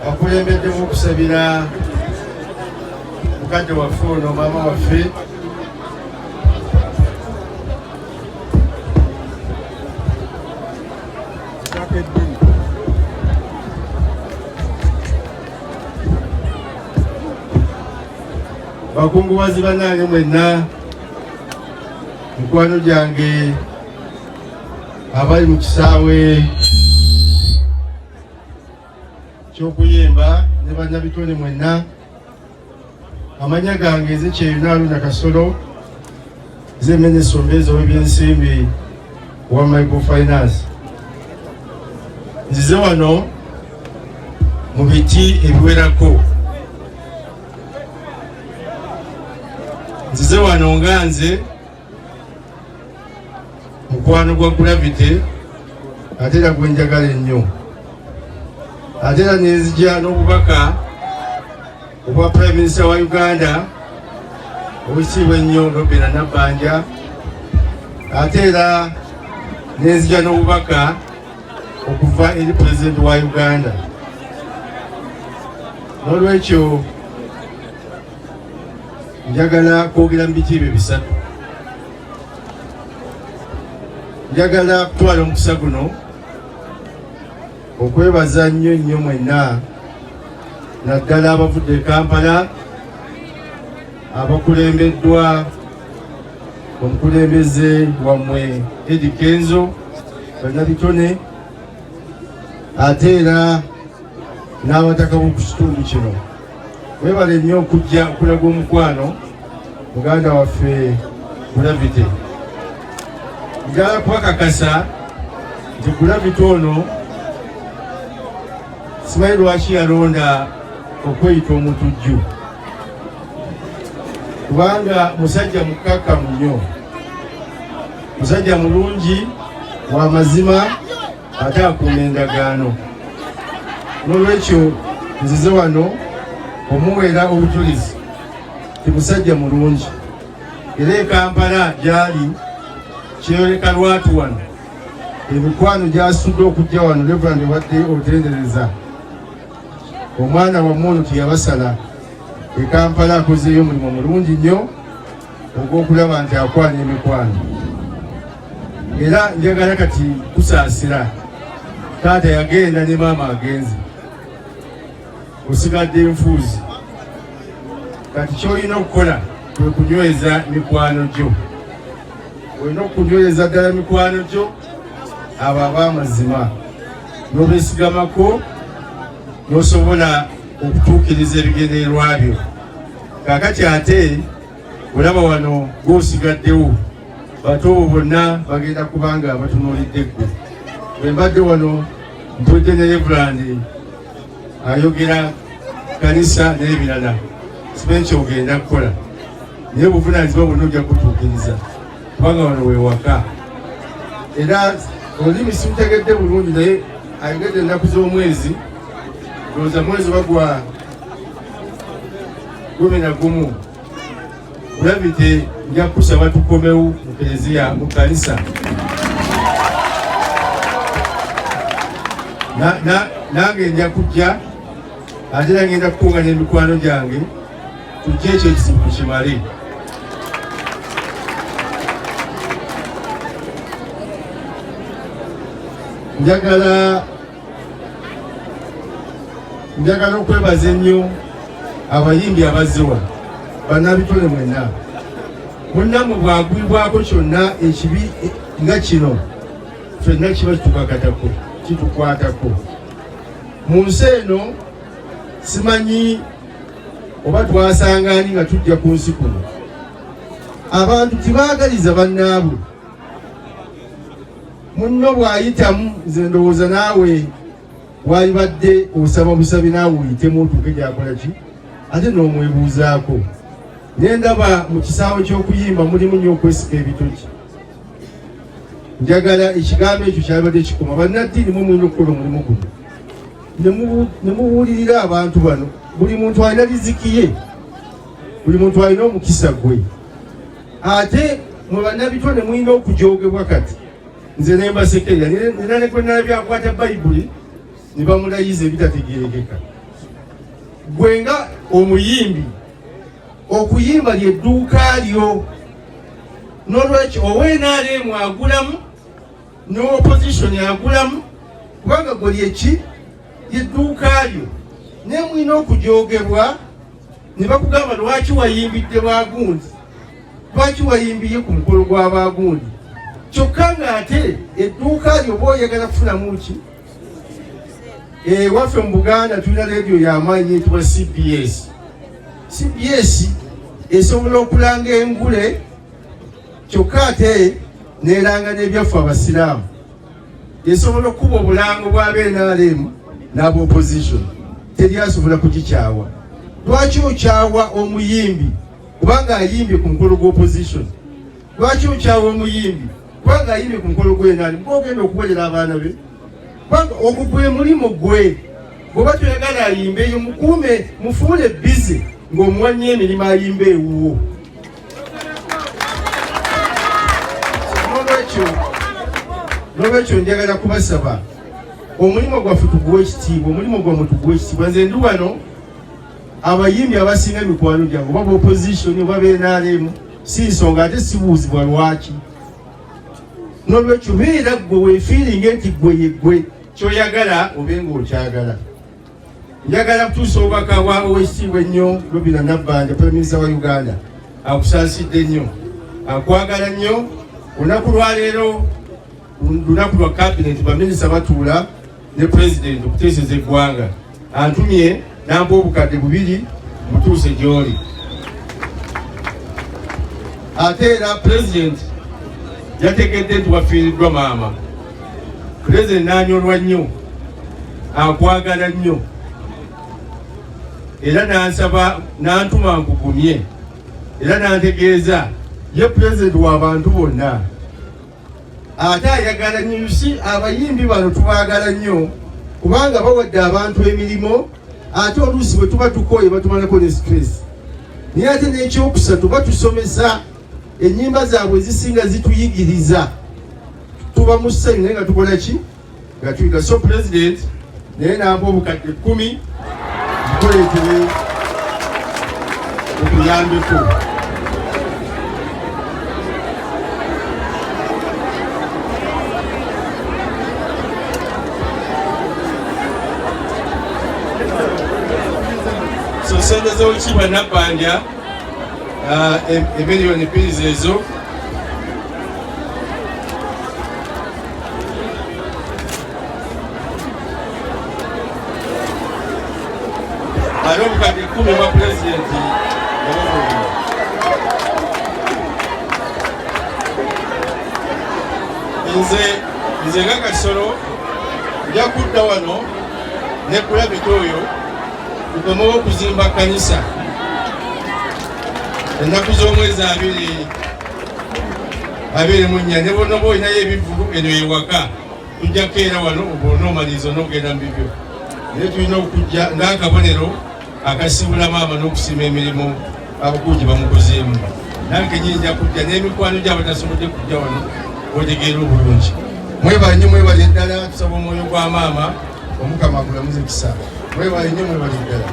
akulembeddemu okusabira mukadde waffe ono maama waffe bakungubazi bannange mwenna mikwano gyange abali mu kisaawe ky'okuyimba ne bannabitone mwenna, amanya gange nze Kyeyunaaluna Kasolo, nze minisita omubeezi ow'ebyensimbi owa microfinance. Nzize wano mu biti ebiwerako. Nzize wano nga nze mukwano gwa Gravity ate era gwe njagala ennyo, ate era nenzija n'obubaka obwa Prime Minister wa Uganda obuyitibwa ennyo Robert Nabbanja, ate era nenzija n'obubaka okuva eri President wa Uganda. N'olwekyo njagala kwogera mu biti ebyo bisatu. Njagala kutwala omukisa guno okwebaza nnyo nnyo mwenna, naddala abavudde e Kampala abakulembeddwa omukulembeze wammwe Eddie Kenzo bannabitone, ate era n'abataka b'oku kitundu kino. Webale nnyo okujja okulaga omukwano muganda waffe Gravity. Njagala kubakakasa nti Gravity ono simanyi lwaki yalonda okweyita Omutujju, kubanga musajja mukkakkamu nnyo, musajja mulungi wa mazima ate akuuma endagaano. N'olwekyo nzize wano omuweera obujulizi ti musajja mulungi, era e Kampala gyali kyeyoleka lwatu wano emikwano gyasudde okujja wano Reverand wadde otendereza omwana wammwe ono teyabasala. E Kampala akozeeyo omulimu mulungi nnyo ogw'okulaba nti akwana emikwano, era njagala kati kusaasira. Taata yagenda ne maama agenze, osigadde enfuuzi. Kati ky'olina okukola kwe kunyweza mikwano gyo. Olina okunyweza ddala mikwano gyo abo ab'amazima, n'obeesigamako n'osobola okutuukiriza ebigendererwa byo. Kaakati ate olaba wano gw'osigaddewo, bato bonna bagenda kubanga batunuulidde ggwe. Bwe mbadde wano mpulidde ne Reverand ayogera kanisa n'ebirala, simanyi kyogenda kukola, naye obuvunaanyizibwa bonna ojja kutuukiriza kubanga wano weewaka. Era olulimi simutegedde bulungi, naye ayogedde ennaku z'omwezi, ndowooza mwezi bagwa 11. Gravity nja kusaba tukomewo mu Kereziya mu kanisa, nange nja kujja ate era ngenda kukunga n'emikwano gyange tujje ekyo ekizibu tukimale. Njagala okwebaza ennyo abayimbi abazze wano, bannabitone mwenna. Munnammwe bwagwibwako kyonna ekibi nga kino, ffenna kiba kitukakatako, kitukwatako. Mu nsi eno simanyi oba twasangaani nga tujja ku nsi kuno, abantu tibaagaliza bannaabwe. Munno bw'ayitamu, nze ndowooza naawe walibadde osaba busabi naawe oyitemu otuuke gyakola ki, ate n'omwebuuzaako. Naye ndaba mu kisaawe ky'okuyimba mulimu nnyo okwesiga ebitoki. Njagala ekigambo ekyo kyalibadde kikoma. Bannaddiini mwe mulina okukola omulimu guno, ne mubuulirira abantu bano. Buli muntu alina riziki ye, buli muntu alina omukisa gwe. Ate mwe bannabitone mulina okujoogebwa. Kati nze ne mbasekerera, nina ne gwe nalabye akwata Bayibuli ne bamulayiza ebitategeerekeka. gwenga omuyimbi okuyimba lyedduuka lyo n'olwekyo owenaalemu agulamu n'opposition agulamu kubanga gwe lyeki lyedduuka lyo naye mulina okujoogebwa ne bakugamba lwaki wayimbidde Bagundi, lwaki wayimbiye ku mukolo gwa Bagundi, kyokka ng'ate edduuka lyo oba oyagala kufunamu ki. Waffe mu Buganda tulina leediyo y'amaanyi eyitibwa CBS. CBS esobola okulanga engule kyokka ate neranga n'ebyaffe abasiraamu. Esobola okuba obulango bwa NRM n'aba opposition, teryasobola kugikyawa. Lwaki okyawa omuyimbi kubanga ayimbye ku mukolo gw'opposition? Lwaki okyawa omuyimbi kubanga ayimbye ku mukolo gw'NRM? Gw'ogenda okukolera abaana be? Kubanga ogwo gwe mulimo gwe. Bw'oba toyagala ayimbeeyo mukuume, mufuule bize ng'omuwannyo emirimu ayimba ewuwo. N'olwekyo njagala kubasaba omulimu gwaffe tuguwe ekitiibwa, omulimu gwammwe tuguwe ekitiibwa. Nze ndi wano abayimbi abasinga mikwano gyange oba opposition oba NRM, si nsonga ate sibuuzibwa lwaki. N'olwekyo beera gwe weefiiringe nti gwe ye gwe, kyoyagala obe ng'okyagala. Njagala kutuusa obubaka bwa owekitiibwa ennyo Robinah Nabbanja, Prime Minister wa Uganda, akusaasidde nnyo, akwagala nnyo. Olunaku lwaleero lunaku lwa cabinet, baminisita batuula ne president okuteeseza eggwanga. Antumye nampa obukadde 2 mutuuse gy'oli. Ate era president yategedde nti wafiiriddwa maama. President n'anyolwa nnyo, akwagala nnyo, era n'ansaba n'antuma nkugumye, era n'antegeeza ye president w'abantu bonna. Ate ayagala nnyo. Abayimbi bano tubaagala nnyo kubanga bawadde abantu emirimu, ate oluusi bwe tuba tukooye batumalako ne stress. Naye ate n'ekyokusatu batusomesa, ennyimba zaabwe ezisinga zituyigiriza. Tuba mu ssanyu naye nga tukola ki? Nga tuyiga. So president naye nampa obukadde 10 bukoleetere okuyambeko. Sendeza Olukiibwa Nabbanja emiliyoni 2 ezo. Ali obukadde 10 bwa pulezidenti. Nze nga Kasolo nja kudda wano ne kulabika oyo tukomewo okuzimba kanisa ennaku z'omwezi 24 ne bonna boolinayo ebivulu eno ewaka tujjako era wano obwonoomaliza n'okugenda mu bibyo. Naye tulina okujja ng'akabonero akasiibula maama n'okusiima emirimu abakuugi bamukozeemu. Nange nyinja kujja n'emikwano gy'abatasobodde kujja wano otegeera obulungi. Mwebale nnyo, mwebale ddala. Tusaba omwoyo gwa maama Omukama agulamuze ekisa. Mwebale nnyo, mwebale ddala.